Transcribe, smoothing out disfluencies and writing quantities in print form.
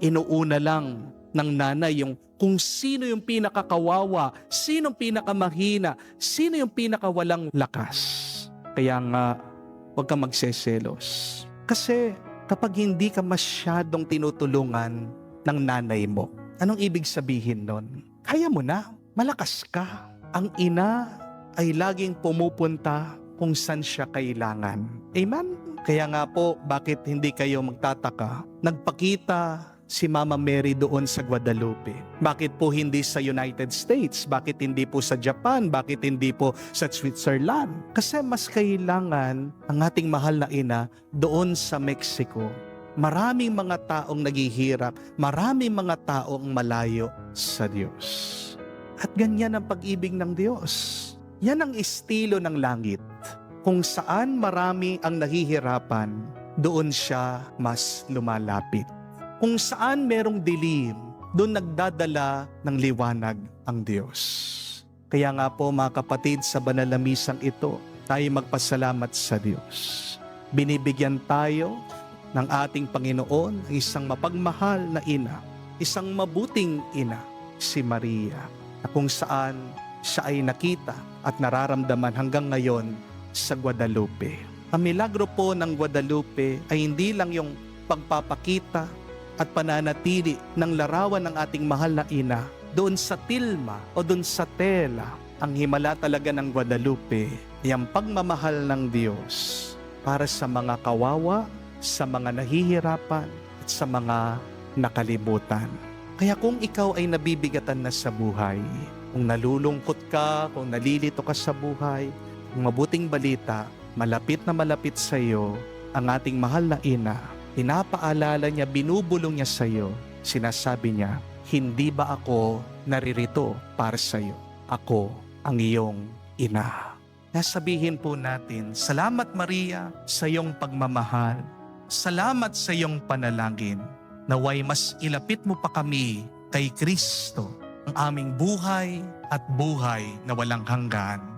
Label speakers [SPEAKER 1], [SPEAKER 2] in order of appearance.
[SPEAKER 1] Inuuna lang ng nanay yung kung sino yung pinakakawawa, sino yung pinakamahina, sino yung pinakawalang lakas. Kaya nga, huwag kang magseselos. Kasi kapag hindi ka masyadong tinutulungan ng nanay mo, anong ibig sabihin nun? Kaya mo na, malakas ka. Ang ina ay laging pumupunta kung saan siya kailangan. Amen? Kaya nga po, bakit hindi kayo magtataka? Nagpakita si Mama Mary doon sa Guadalupe. Bakit po hindi sa United States? Bakit hindi po sa Japan? Bakit hindi po sa Switzerland? Kasi mas kailangan ang ating mahal na ina doon sa Mexico. Maraming mga taong naghihirap, maraming mga taong malayo sa Diyos. At ganyan ang pag-ibig ng Diyos. Yan ang estilo ng langit. Kung saan marami ang nahihirapan, doon siya mas lumalapit. Kung saan merong dilim, doon nagdadala ng liwanag ang Diyos. Kaya nga po mga kapatid, sa banal na misang ito, tayo magpasalamat sa Diyos. Binibigyan tayo ng ating Panginoon ng isang mapagmahal na ina, isang mabuting ina, si Maria, na kung saan siya ay nakita at nararamdaman hanggang ngayon sa Guadalupe. Ang milagro po ng Guadalupe ay hindi lang yung pagpapakita at pananatili ng larawan ng ating mahal na ina doon sa tilma o doon sa tela. Ang himala talaga ng Guadalupe ay ang pagmamahal ng Diyos para sa mga kawawa, sa mga nahihirapan at sa mga nakalimutan. Kaya kung ikaw ay nabibigatan na sa buhay, kung nalulungkot ka, kung nalilito ka sa buhay, ang mabuting balita, malapit na malapit sa iyo ang ating mahal na ina. Pinapaalala niya, binubulong niya sa iyo, sinasabi niya, hindi ba ako naririto para sa iyo? Ako ang iyong ina. Nasabihin po natin, salamat Maria sa iyong pagmamahal. Salamat sa iyong panalangin. Naway mas ilapit mo pa kami kay Kristo, ang aming buhay at buhay na walang hanggan.